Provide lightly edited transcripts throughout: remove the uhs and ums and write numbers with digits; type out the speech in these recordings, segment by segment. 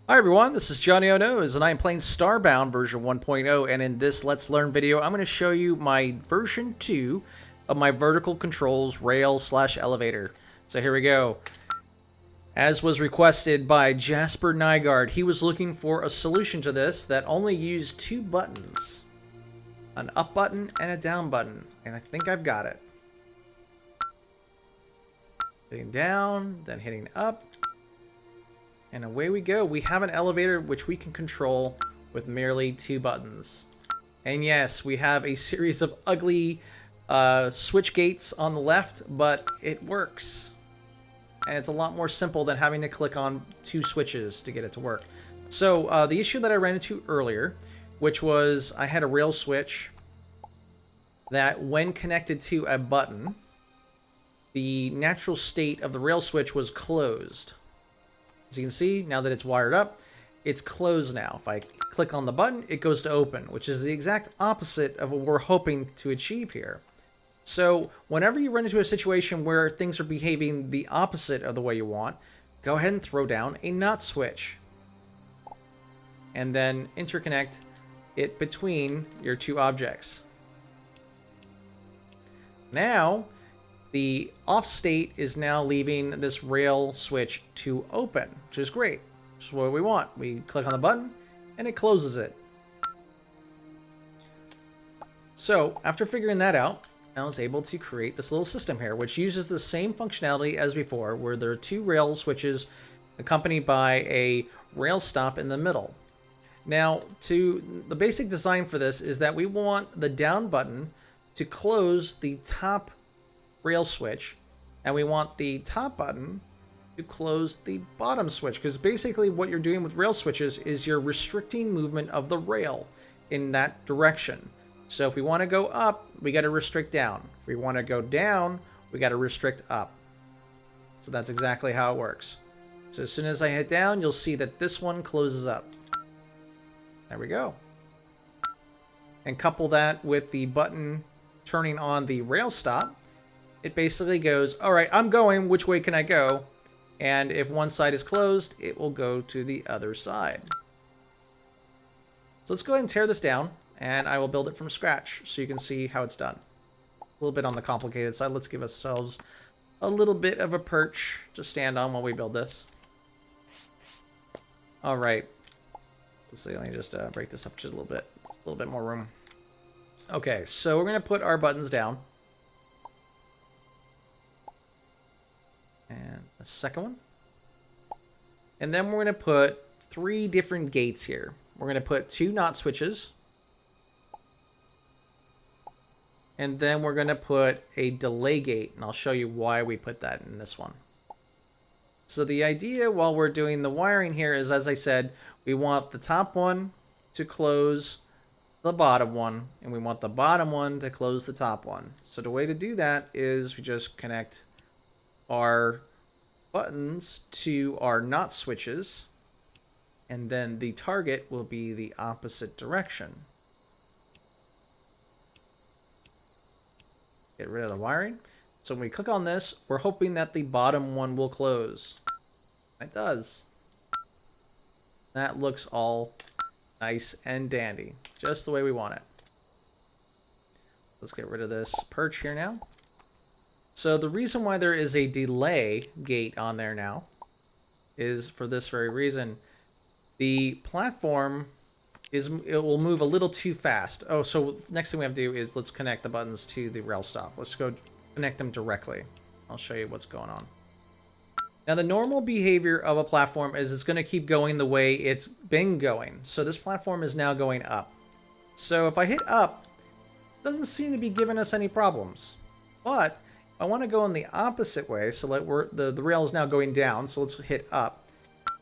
Hi everyone, this is Johnnyonoes and I am playing Starbound version 1.0, and in this Let's Learn video I'm going to show you my version 2 of my vertical controls rail/elevator. So here we go. As was requested by Jasper Nygaard, he was looking for a solution to this that only used two buttons. An up button and a down button, and I think I've got it. Hitting down, then hitting up. And away we go. We have an elevator which we can control with merely two buttons. And yes, we have a series of ugly switch gates on the left, but it works. And it's a lot more simple than having to click on two switches to get it to work. So the issue that I ran into earlier, which was I had a rail switch that when connected to a button, the natural state of the rail switch was closed. As you can see, now that it's wired up, it's closed now. If I click on the button, it goes to open, which is the exact opposite of what we're hoping to achieve here. So whenever you run into a situation where things are behaving the opposite of the way you want, go ahead and throw down a not switch. And then interconnect it between your two objects. Now, the off state is now leaving this rail switch to open, which is great. Which is what we want. We click on the button and it closes it. So after figuring that out, I was able to create this little system here, which uses the same functionality as before, where there are two rail switches accompanied by a rail stop in the middle. Now, the basic design for this is that we want the down button to close the top rail switch, and we want the top button to close the bottom switch, because basically what you're doing with rail switches is you're restricting movement of the rail in that direction. So if we want to go up, we got to restrict down. If we want to go down, we got to restrict up. So that's exactly how it works. So as soon as I hit down, you'll see that this one closes up. There we go. And couple that with the button turning on the rail stop, it basically goes, all right, I'm going, which way can I go? And if one side is closed, it will go to the other side. So let's go ahead and tear this down, and I will build it from scratch so you can see how it's done. A little bit on the complicated side. Let's give ourselves a little bit of a perch to stand on while we build this. All right. Let's see, let me just break this up just a little bit more room. Okay, so we're going to put our buttons down. And a second one. And then we're going to put three different gates here. We're going to put two not switches. And then we're going to put a delay gate. And I'll show you why we put that in this one. So the idea while we're doing the wiring here is, as I said, we want the top one to close the bottom one. And we want the bottom one to close the top one. So the way to do that is we just connect our buttons to our not switches, and then the target will be the opposite direction. Get rid of the wiring. So when we click on this, we're hoping that the bottom one will close. It does. That looks all nice and dandy, just the way we want it. Let's get rid of this perch here now. So the reason why there is a delay gate on there now is for this very reason. The platform it will move a little too fast. Oh, so next thing we have to do is let's connect the buttons to the rail stop. Let's go connect them directly. I'll show you what's going on. Now the normal behavior of a platform is it's going to keep going the way it's been going. So this platform is now going up. So if I hit up, it doesn't seem to be giving us any problems. But I want to go in the opposite way, so the rail is now going down, so let's hit up.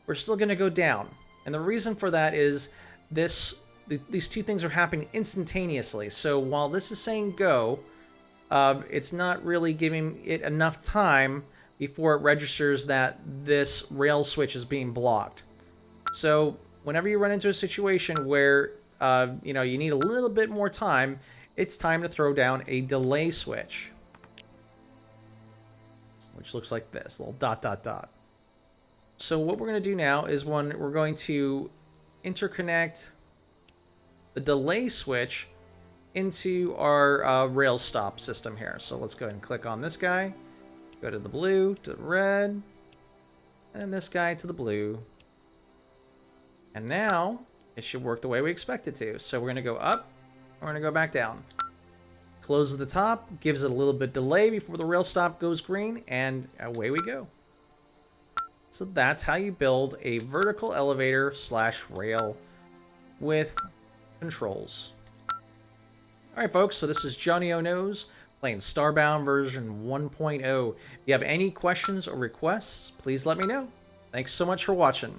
We're still going to go down. And the reason for that is these two things are happening instantaneously. So while this is saying go, it's not really giving it enough time before it registers that this rail switch is being blocked. So whenever you run into a situation where you need a little bit more time, it's time to throw down a delay switch, which looks like this, little dot, dot, dot. So what we're going to do now is we're going to interconnect the delay switch into our rail stop system here. So let's go ahead and click on this guy, go to the blue, to the red, and this guy to the blue. And now it should work the way we expect it to. So we're going to go up, we're going to go back down. Closes the top, gives it a little bit delay before the rail stop goes green, and away we go. So that's how you build a vertical elevator / rail with controls. Alright folks, so this is Johnnyonoes playing Starbound version 1.0. If you have any questions or requests, please let me know. Thanks so much for watching.